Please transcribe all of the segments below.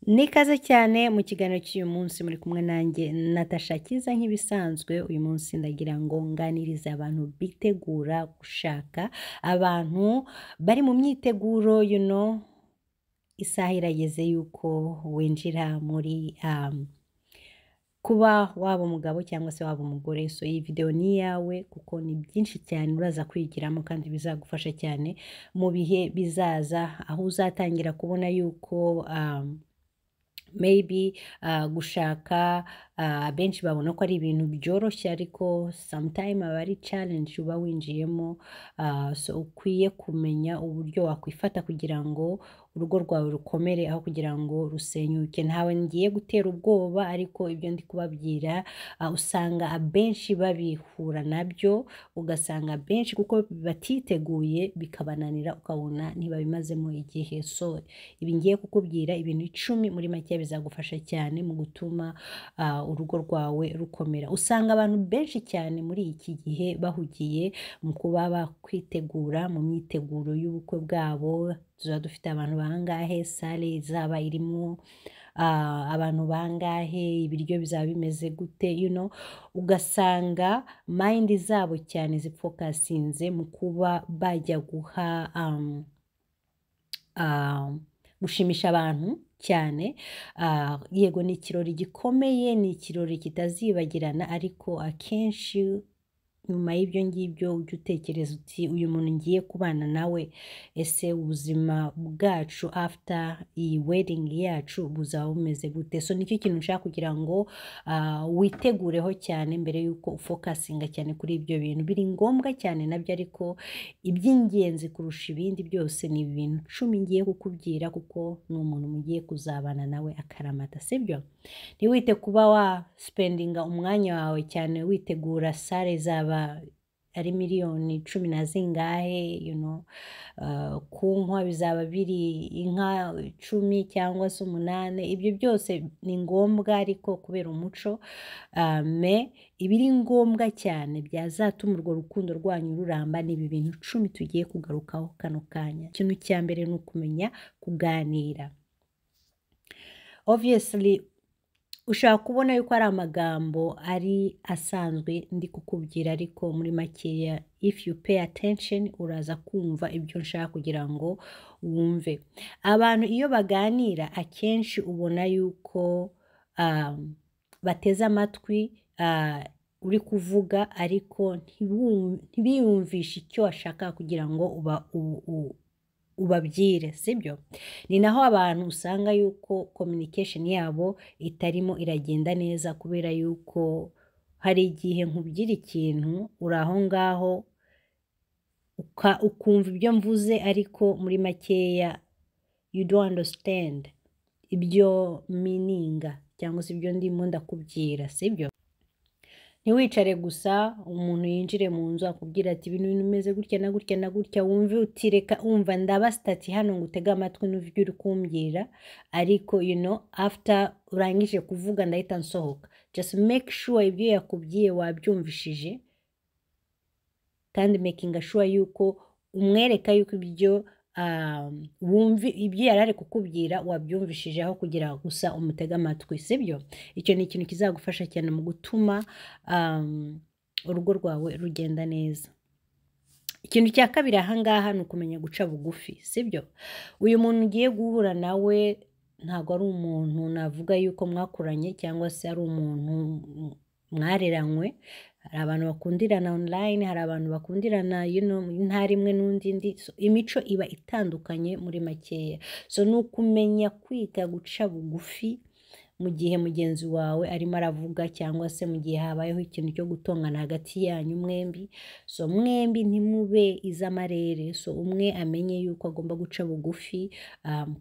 Nikaze cyane mu kiganiro cy'uyu munsi muri kumwe nanjye Natasha Kiza nk'ibisanzwe uyu munsi ndagira ngo nganirize abantu bitegura gushaka abantu bari mu myiteguro isaha irageze yuko winjira muri kuba waba umugabo cyangwa se waba umugore so iyi video ni iyawe kuko ni byinshi cyane uraza kwigiramo kandi bizagufasha cyane mu bihe bizaza aho uzatangira kubona yuko maybe gushaka benshi babona ko ari ibintu byoroshye ariko sometime aba ari challenge uba winjiyemo so ukwiye kumenya uburyo wakwifata kugira ngo urugo rwawe rukomere aho kugira ngo rusenyuke. Ntawe ngiye gutera ubwoba ariko ibyo ndi kubabwira usanga abenshi babihura nabyo, ugasanga abenshi kuko batiteguye bikabananira ukabona ntibabimazemo igihe. So ibi ngiye kukubwira ibintu 10 muri make bizagufasha cyane mu gutuma urugo rwawe rukomera. Usanga abantu benshi cyane muri iki gihe bahugiye mu kuba bakwitegura mu myiteguro y'ubukwe bwabo. Tuba dufite abantu bangahe, sale izaba irimo abantu bangahe, ibiryo bizaba bimeze gute, ugasanga mind zabo cyane zifokasinze mu kuba bajya guha gushimisha abantu cyane. Yego ni ikirori gikomeye, ni ikirori kitazibagirana ariko akenshi nyuma y'ibyo ngibyo ujya utekereza uti uyu muntu ngiye kubana nawe ese ubuzima bwacu after iyi wedding yacu buzaba bumeze gute. So nicyo kintu nshaka kugira ngo witegureho cyane mbere yuko ufokasinga cyane kuri ibyo bintu. Biri ngombwa cyane nabyo ariko iby'ingenzi kurusha ibindi byose ni ibintu 10 ngiye kukubwira kuko ni umuntu mugiye kuzabana nawe akaramata, sibyo? Ntiwite kuba wa spendinga umwanya wawe cyane witegura sale zaba ari miliyoni 10 na zingahe, kunkwa bizaba biri inka 10 cyangwa se 8. Ibyo byose ni ngombwa ariko kubera umuco ibiri ngombwa cyane byazatuma urwo rukundo rwanyu ruramba ni ibi bintu 10 tugiye kugarukaho kano kanya. Ikintu cya mbere ni ukumenya kuganira. Obviously ushaka kubona yuko ari amagambo ari asanzwe ndi kukubwira ariko muri makeya if you pay attention uraza kumva ibyo nshaka kugira ngo wumve. Abantu iyo baganira akenshi ubona yuko bateze amatwi uri kuvuga ariko ntibiyumvishe icyo washaka kugira ngo ubabyire, sibyo? Ni naho abantu usanga yuko communication yabo itarimo iragenda neza kubera yuko hari igihe nkubwira ikintu uraho ngaho ukumva ibyo mvuze ariko muri makeya you don't understand ibyo meaninga cyangwa se ibyo ndimo ndakubwira, sibyo? Ntiwicare gusa umuntu yinjire mu nzu akubwira ati ibintu bimeze gutya na gutya na gutya wumve utireka umva ndaba stati hano ngo utege amatwi n'uvyo uri kumbwira ariko after urangije kuvuga ndahita nsohoka. Just make sure ibyo yakubwiye wabyumvishije kandi making sure yuko umwereka yuko ibyo wumve ibyo yarari kukubwira wabyumvishije aho kugira gusa umutega amatwi, sibyo? Icyo ni ikintu kizagufasha cyane mu gutuma urugo rwawe rugenda neza. Ikintu cya kabiri ahangaha ni ukumenya guca bugufi, sibyo? Uyu muntu ugiye guhura nawe ntago ari umuntu navuga yuko mwakuranye cyangwa se ari umuntu mwareranywe. Hari abantu bakundirana online, hari abantu bakundirana intara imwe n'undi so imico iba itandukanye muri makeya. So nukumenya kwiga guca bugufi mu gihe mugenzi wawe arimo aravuga cyangwa se mu gihe habayeho ikintu cyo gutongana hagati yanyu mwembi. So mwembi ntimube izamarere, so umwe amenye yuko agomba guca bugufi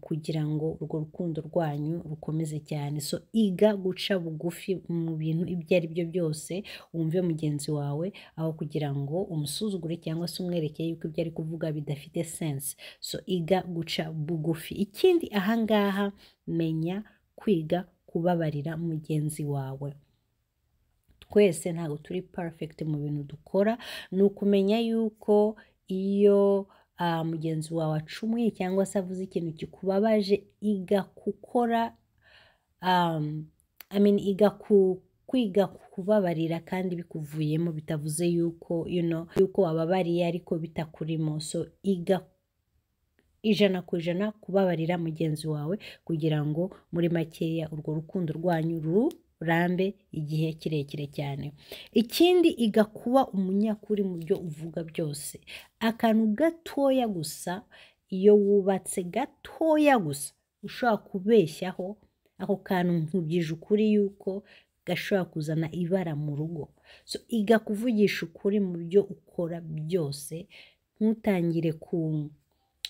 kugira ngo urwo rukundo rwanyu rukomeze cyane. So iga guca bugufi mu bintu ibyo ari byo byose wumve mugenzi wawe aho kugira ngo umusuzugure cyangwa se umwereke yuko ibyo ari kuvuga bidafite sense. So iga guca bugufi. Ikindi ahangaha menya kwiga kubabarira mugenzi wawe. Twese ntabwo turi perfect mu bintu dukora, ni ukumenya yuko iyo mugenzi wawe acumuye cyangwa se avuze ikintu kikubabaje iga gukora I mean, kwiga kubabarira kandi bikuvuyemo bitavuze yuko yuko wababariye ariko bitakurimo. So iga 100% kubabarira mugenzi wawe kugira ngo muri makeya urwo rukundo rwanyu rurambe igihe kirekire cyane. Ikindi, iga kuba umunyakuri mu byo uvuga byose. Akantu gatoya gusa, iyo wubatse gatoya gusa ushobora kubeshyaho, ako kantu nkubwije ukuri yuko gashobora kuzana ibara mu rugo. So iga kuvugisha ukuri mu byo ukora byose, ntutangire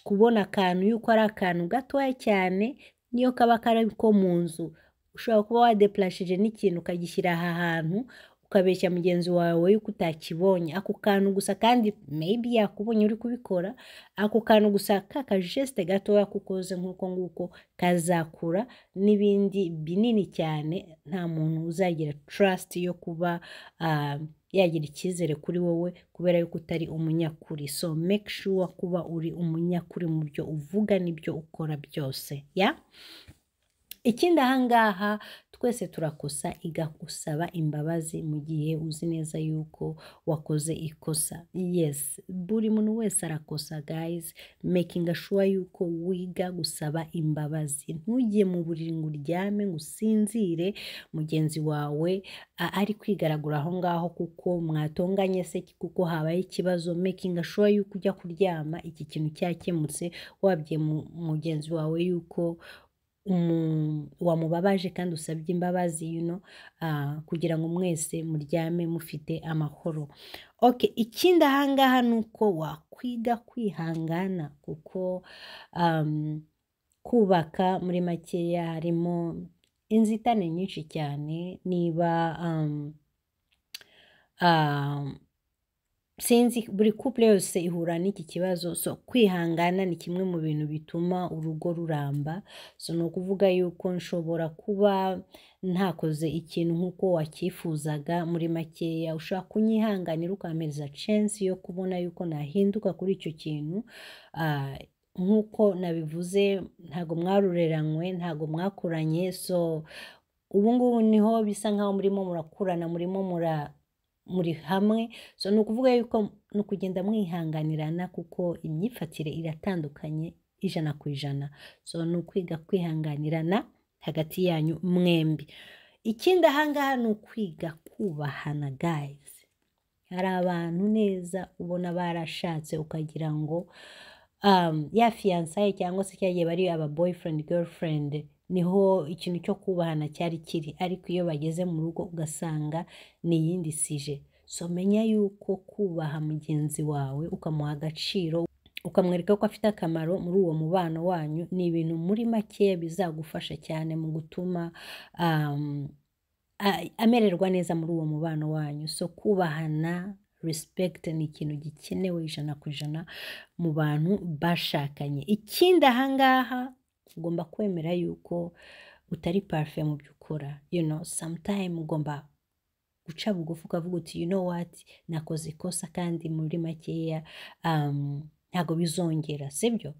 kubona akantu yuko ari akantu gatoya cyane, niyo kaba kari ko mu nzu. Ushobora kuba wadeplashije n'ikintu ukagishyira aha hantu, ukabeshya mugenzi wawe yuko utakibonye. Ako kantu gusa, kandi maybe yakubonye uri kubikora, ako kantu gusa kakajeste gatoya kukoze nk'uko nguko kazakura n'ibindi binini cyane. Nta muntu uzagira trust yo kuba yagira icyizere kuri wowe kubera yuko utari umunyakuri. So make sure kuba uri umunyakuri mu byo uvuga n'ibyo ukora byose. Ikindi, ahangaha twese turakosa. Iga gusaba imbabazi mu gihe uzi neza yuko wakoze ikosa. Yes, buri muntu wese arakosa guys. Making sure yuko wiga gusaba imbabazi. Ntujye mu buriri ngo uryame ngo usinzire mugenzi wawe ari kwigaragura aho ngaho kuko mwatonganye se, kuko habaye ikibazo. Making sure yuko ujya kuryama iki kintu cyakemutse, wabwiye mugenzi wawe yuko wamubabaje kandi usabye imbabazi, kugira ngo mwese muryame mufite amahoro. Okay, ikindi ahangaha nuko wakwiga kwihangana, kuko kubaka muri makeya harimo inzitane nyinshi cyane. Niba sinzi, buri couple yose ihura n'iki kibazo. So kwihangana ni kimwe mu bintu bituma urugo ruramba. So ni ukuvuga yuko nshobora kuba ntakoze ikintu nk'uko wakifuzaga muri makeya, ushobora kunyihanganira ukampereza chance yo kubona yuko nahinduka kuri icyo kintu. Nk'uko nabivuze, ntago mwarureranywe, ntago mwakuranye. So ubu ngubu niho bisa nkaho murimo murakurana, murimo muri hamwe. So ni ukuvuga yuko ni ukugenda mwihanganirana kuko imyifatire iratandukanye 100%. So ni ukwiga kwihanganirana hagati yanyu mwembi. Ikindi ahangaha ni ukwiga kubahana guys. Hari abantu neza ubona barashatse ukagira ngo ya fiançaye cyangwa se cyagiye bari aba boyfriend girlfriend niho ikintu cyo kubahana cyari kiri, ariko iyo bageze mu rugo ugasanga ni yindi sije. So menya yuko kubaha mugenzi wawe, ukamuha agaciro, ukamwereka ko afite akamaro muri uwo mubano wanyu, ni ibintu muri makeya bizagufasha cyane mu gutuma amererwa neza muri uwo mubano wanyu. So kubahana, respect ni ikintu gikenewe 100% mu bantu bashakanye. Ikindi ahangaha ugomba kwemera yuko utari parfait mu byo ukora. Sometime ugomba guca bugufi ukavuga uti what, nakoze ikosa kandi muri makeya ntago bizongera, sibyo?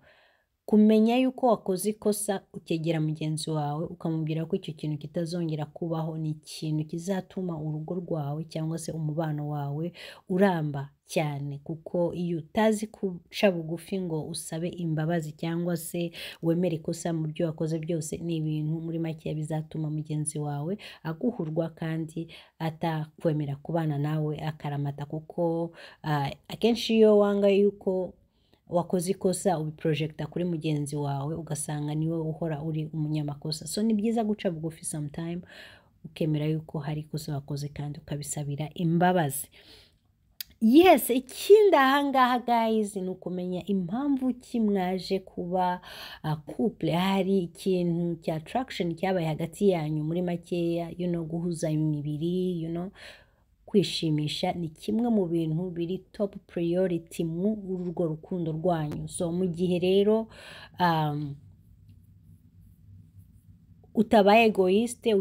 Kumenya yuko wakoze ikosa ukegera mugenzi wawe ukamubwira ko icyo kintu kitazongera kubaho, ni ikintu kizatuma urugo rwawe cyangwa se umubano wawe uramba cyane. Kuko iyo utazi guca bugufi ngo usabe imbabazi cyangwa se wemere ikosa mu byo wakoze byose, ni ibintu muri makeya bizatuma mugenzi wawe aguhurwa kandi atakwemera kubana nawe akaramata. Kuko akenshi iyo wanga yuko wakoze ikosa ubiprojecta kuri mugenzi wawe, ugasanga niwe uhora uri umunyamakosa. So ni byiza guca bugufi sometime ukemera yuko hari ikosa wakoze kandi ukabisabira imbabazi. Yes, ikindi ahangaha guys ni ukumenya impamvu ki mwaje kuba couple. Hari ikintu cya attraction cyabaye hagati yanyu muri makeya, guhuza imibiri, kwishimisha ni kimwe mu bintu biri top priority mu urwo rukundo rwanyu. So mu gihe rero utabaye egoiste,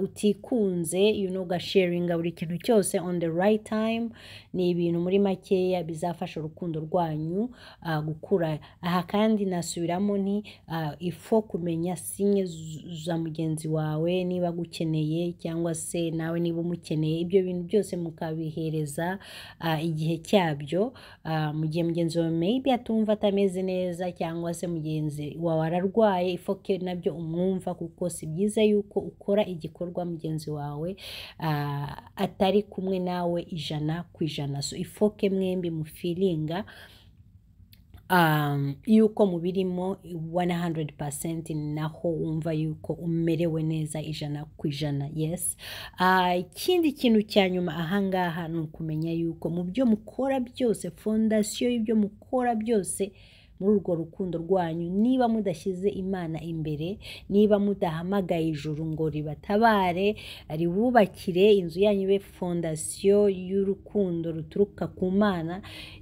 utikunze, ugasharinga buri kintu cyose on the right time. Ni ibintu muri makeya bizafasha urukundo rwanyu gukura. Aha kandi nasubiramo nti ifo kumenya sinye za mugenzi wawe, niba agukeneye cyangwa se nawe niba umukeneye. Ibyo bintu byose mukabihereza igihe cyabyo. Mu gihe mugenzi wawe maybe atumva atameze neza cyangwa se mugenzi wawe ararwaye, ifoke nabyo umwumva, kuko si byiza yuko ukora igikorwa mugenzi wawe atari kumwe nawe 100%. So ifoke mwembi mufilinga yuko mubirimo 100%, naho wumva yuko umerewe neza 100%. Yes. Ikindi kintu cya nyuma ahangaha ni ukumenya yuko mu byo mukora byose, fondasiyo y'ibyo mukora byose muri urwo rukundo rwanyu, niba mudashyize Imana imbere, niba mudahamagaye ijuru ngo ribatabare ribubakire inzu yanyu ibe fondasiyo y'urukundo ruturuka ku Mana,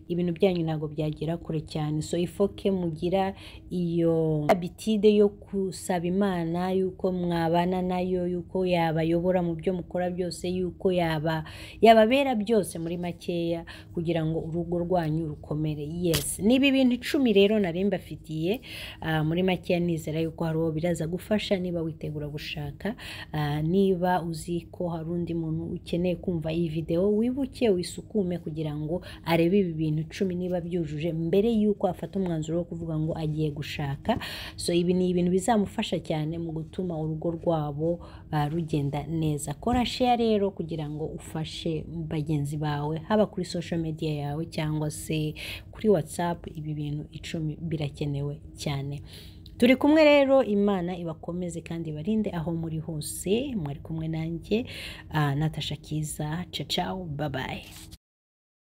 ibintu byanyu ntabwo byagera kure cyane. So ifoke mugira iyo habitude yo kusaba Imana yuko mwabana nayo, yuko yabayobora mu byo mukora byose, yuko yababera byose muri makeya, kugira ngo urugo rwanyu rukomere. Yes, niba ibintu 10 rero nari mbafitiye muri makeya, nizera yuko hari uwo biraza gufasha niba witegura gushaka. Niba uzi ko hari undi muntu ukeneye kumva iyi video, wibuke wisukume kugira ngo arebe ibi bintu 10 niba byujuje mbere yuko afata umwanzuro wo kuvuga ngo agiye gushaka. So ibi ni ibintu bizamufasha cyane mu gutuma urugo rwabo rugenda neza. Kora share rero kugira ngo ufashe bagenzi bawe, haba kuri social media yawe cyangwa se kuri WhatsApp. Ibi bintu 10 birakenewe cyane. Turi kumwe rero, Imana ibakomeze kandi barinde aho muri hose. Mwari kumwe nanjye Natasha Kiza. Ciao, bye bye.